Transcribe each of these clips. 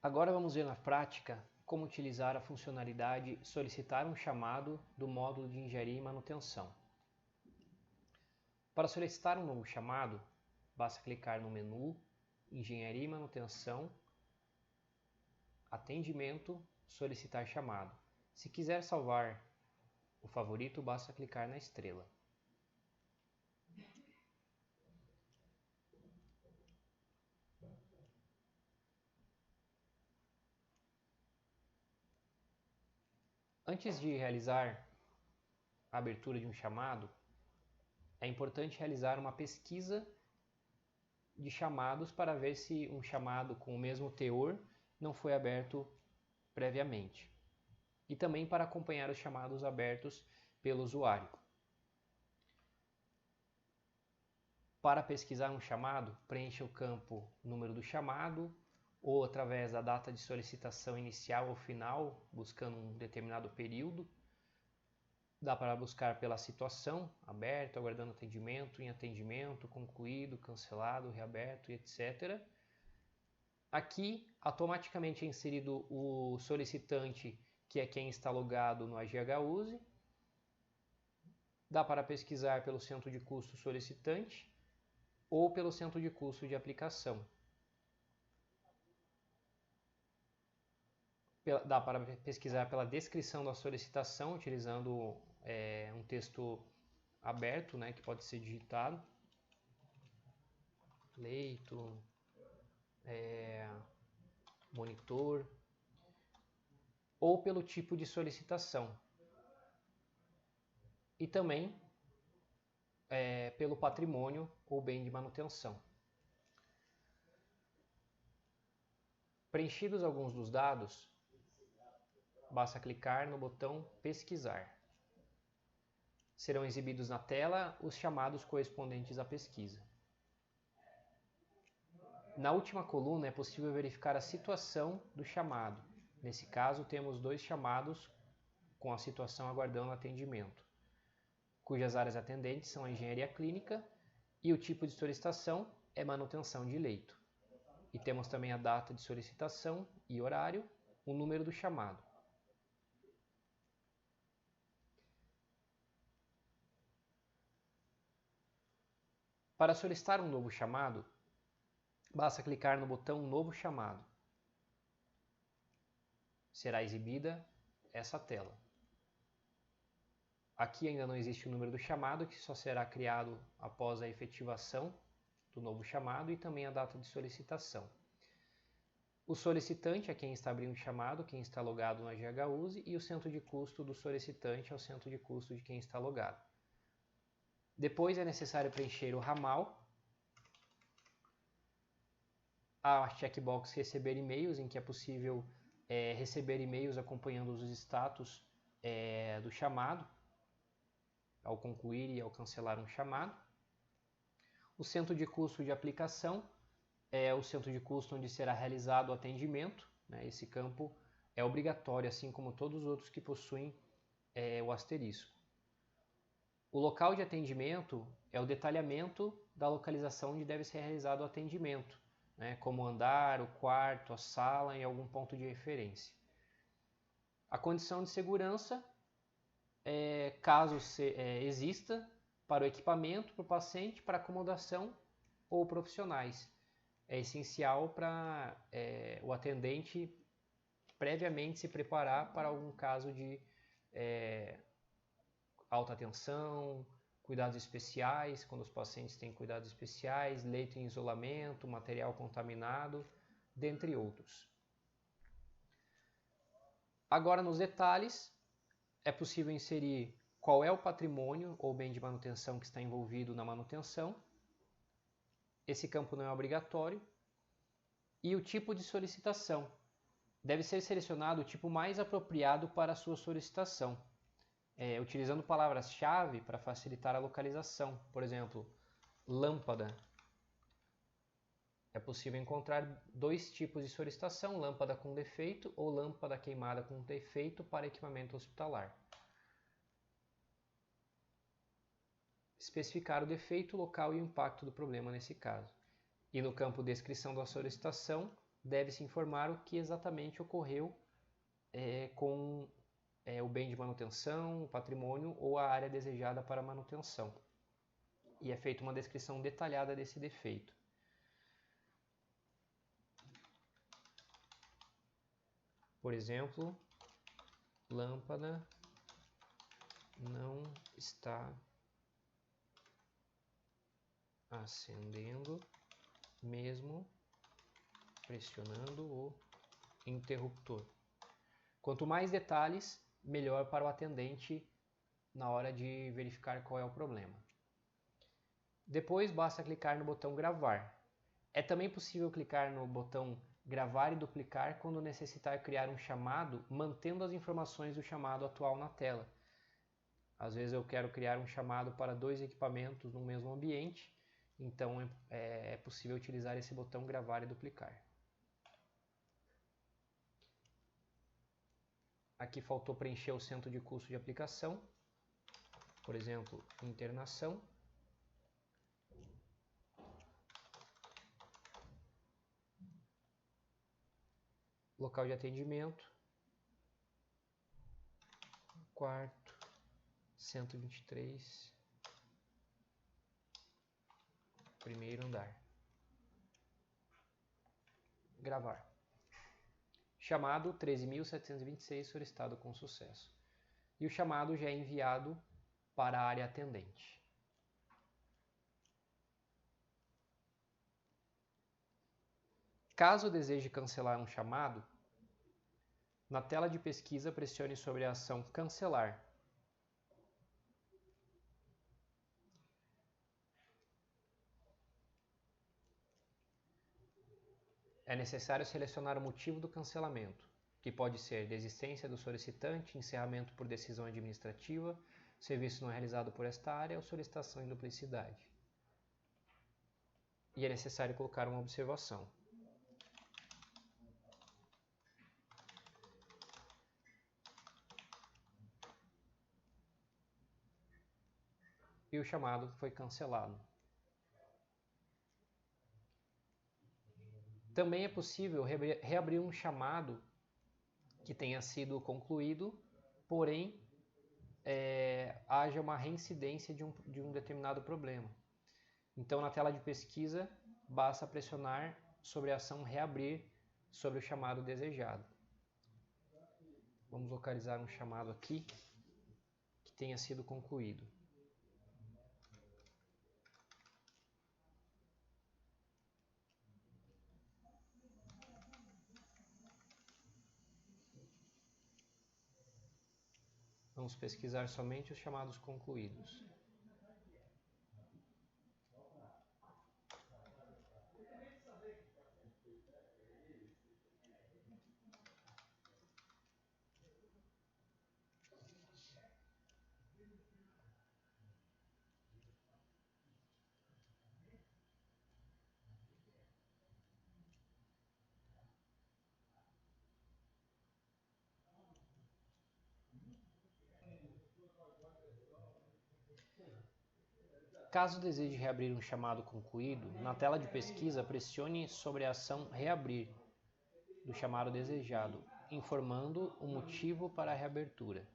Agora vamos ver na prática como utilizar a funcionalidade solicitar um chamado do módulo de engenharia e manutenção. Para solicitar um novo chamado, basta clicar no menu Engenharia e Manutenção, Atendimento, Solicitar chamado. Se quiser salvar o favorito, basta clicar na estrela. Antes de realizar a abertura de um chamado, é importante realizar uma pesquisa de chamados para ver se um chamado com o mesmo teor não foi aberto previamente. E também para acompanhar os chamados abertos pelo usuário. Para pesquisar um chamado, preencha o campo número do chamado ou através da data de solicitação inicial ou final, buscando um determinado período. Dá para buscar pela situação, aberto, aguardando atendimento, em atendimento, concluído, cancelado, reaberto, etc. Aqui, automaticamente é inserido o solicitante, que é quem está logado no AGHUSE. Dá para pesquisar pelo centro de custo solicitante ou pelo centro de custo de aplicação. Dá para pesquisar pela descrição da solicitação, utilizando um texto aberto, né, que pode ser digitado. Leito, monitor, ou pelo tipo de solicitação. E também pelo patrimônio ou bem de manutenção. Preenchidos alguns dos dados, basta clicar no botão Pesquisar. Serão exibidos na tela os chamados correspondentes à pesquisa. Na última coluna é possível verificar a situação do chamado. Nesse caso, temos 2 chamados com a situação aguardando atendimento, cujas áreas atendentes são a engenharia clínica e o tipo de solicitação é manutenção de leito. E temos também a data de solicitação e horário, o número do chamado. Para solicitar um novo chamado, basta clicar no botão Novo Chamado. Será exibida essa tela. Aqui ainda não existe o número do chamado, que só será criado após a efetivação do novo chamado e também a data de solicitação. O solicitante é quem está abrindo o chamado, quem está logado no AGHUSE, e o centro de custo do solicitante é o centro de custo de quem está logado. Depois é necessário preencher o ramal, a checkbox receber e-mails, em que é possível receber e-mails acompanhando os status do chamado, ao concluir e ao cancelar um chamado. O centro de custo de aplicação é o centro de custo onde será realizado o atendimento, né? Esse campo é obrigatório, assim como todos os outros que possuem o asterisco. O local de atendimento é o detalhamento da localização onde deve ser realizado o atendimento, né? Como o andar, o quarto, a sala e algum ponto de referência. A condição de segurança, caso exista, para o equipamento, para o paciente, para acomodação ou profissionais. É essencial para o atendente previamente se preparar para algum caso de alta tensão, cuidados especiais, quando os pacientes têm cuidados especiais, leito em isolamento, material contaminado, dentre outros. Agora, nos detalhes, é possível inserir qual é o patrimônio ou bem de manutenção que está envolvido na manutenção. Esse campo não é obrigatório. E o tipo de solicitação. Deve ser selecionado o tipo mais apropriado para a sua solicitação, utilizando palavras-chave para facilitar a localização. Por exemplo, lâmpada. É possível encontrar 2 tipos de solicitação, lâmpada com defeito ou lâmpada queimada com defeito para equipamento hospitalar. Especificar o defeito, local e o impacto do problema nesse caso. E no campo descrição da solicitação, deve-se informar o que exatamente ocorreu com o bem de manutenção, o patrimônio ou a área desejada para manutenção. E é feita uma descrição detalhada desse defeito. Por exemplo, lâmpada não está acendendo mesmo pressionando o interruptor. Quanto mais detalhes, melhor para o atendente na hora de verificar qual é o problema. Depois basta clicar no botão gravar. É também possível clicar no botão gravar e duplicar quando necessitar criar um chamado, mantendo as informações do chamado atual na tela. Às vezes eu quero criar um chamado para 2 equipamentos no mesmo ambiente, então é possível utilizar esse botão gravar e duplicar. Aqui faltou preencher o centro de custo de aplicação, por exemplo, internação. Local de atendimento, quarto, 123, primeiro andar. Gravar. Chamado 13.726 solicitado com sucesso. E o chamado já é enviado para a área atendente. Caso deseje cancelar um chamado, na tela de pesquisa pressione sobre a ação cancelar. É necessário selecionar o motivo do cancelamento, que pode ser desistência do solicitante, encerramento por decisão administrativa, serviço não realizado por esta área ou solicitação em duplicidade. E é necessário colocar uma observação. E o chamado foi cancelado. Também é possível reabrir um chamado que tenha sido concluído, porém haja uma reincidência de um determinado problema. Então, na tela de pesquisa, basta pressionar sobre a ação reabrir sobre o chamado desejado. Vamos localizar um chamado aqui que tenha sido concluído. Vamos pesquisar somente os chamados concluídos. Caso deseje reabrir um chamado concluído, na tela de pesquisa pressione sobre a ação reabrir do chamado desejado, informando o motivo para a reabertura.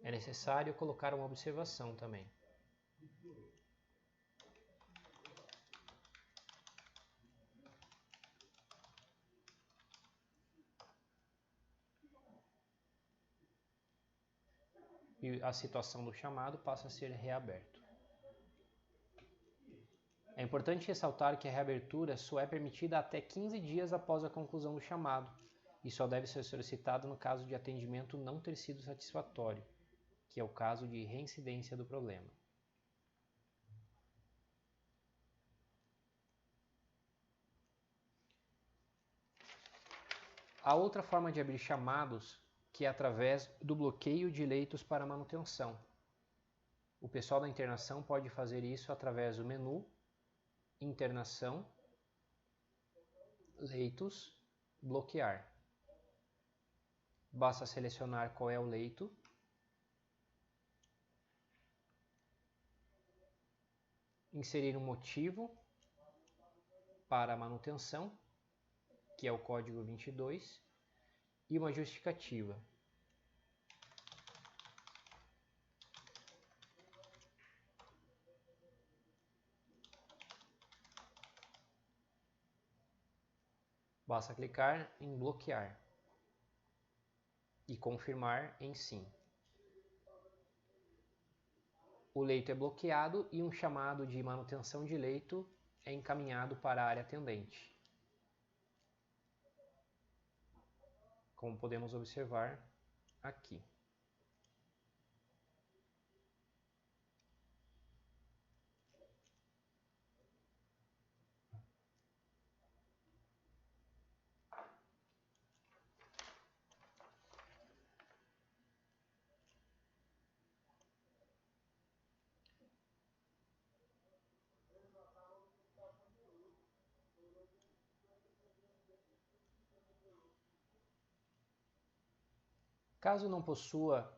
É necessário colocar uma observação também. E a situação do chamado passa a ser reaberto. É importante ressaltar que a reabertura só é permitida até 15 dias após a conclusão do chamado e só deve ser solicitada no caso de atendimento não ter sido satisfatório, que é o caso de reincidência do problema. A outra forma de abrir chamados que é através do bloqueio de leitos para manutenção. O pessoal da internação pode fazer isso através do menu Internação, Leitos, Bloquear. Basta selecionar qual é o leito inserir um motivo para a manutenção, que é o código 22, e uma justificativa. Basta clicar em bloquear e confirmar em sim. O leito é bloqueado e um chamado de manutenção de leito é encaminhado para a área atendente. Como podemos observar aqui. Caso não possua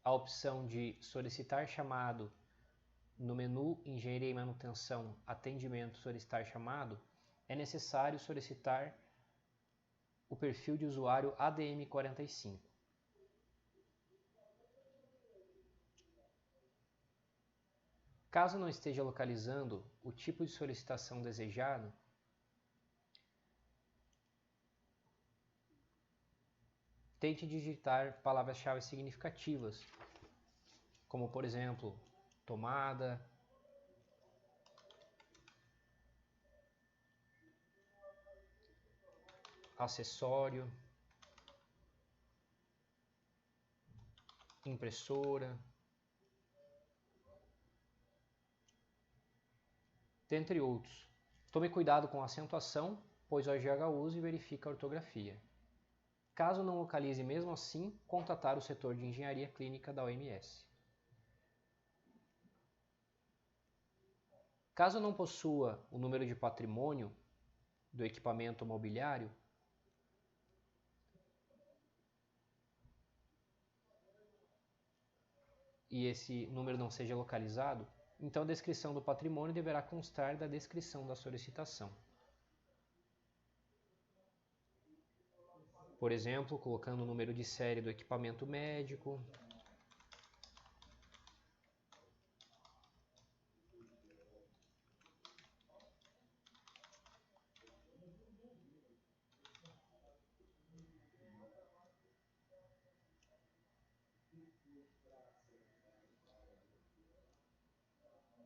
a opção de solicitar chamado no menu Engenharia e Manutenção, Atendimento, Solicitar chamado, é necessário solicitar o perfil de usuário ADM45. Caso não esteja localizando o tipo de solicitação desejado, tente digitar palavras-chave significativas, como por exemplo, tomada, acessório, impressora, dentre outros. Tome cuidado com a acentuação, pois o AGH usa e verifica a ortografia. Caso não localize mesmo assim, contatar o setor de engenharia clínica da OMS. Caso não possua o número de patrimônio do equipamento mobiliário, e esse número não seja localizado, então a descrição do patrimônio deverá constar da descrição da solicitação. Por exemplo, colocando o número de série do equipamento médico,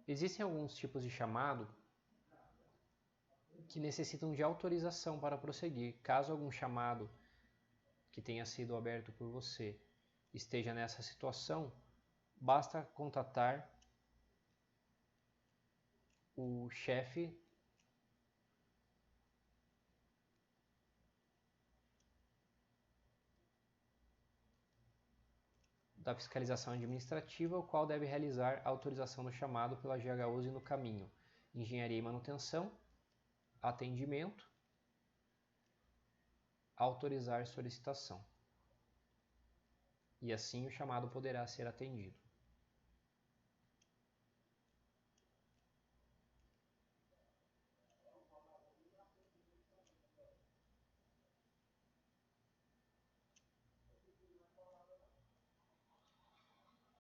existem alguns tipos de chamado que necessitam de autorização para prosseguir. Caso algum chamado que tenha sido aberto por você esteja nessa situação, basta contatar o chefe da fiscalização administrativa, o qual deve realizar a autorização do chamado pela GHUSE no caminho Engenharia e Manutenção, Atendimento, Autorizar solicitação. E assim o chamado poderá ser atendido.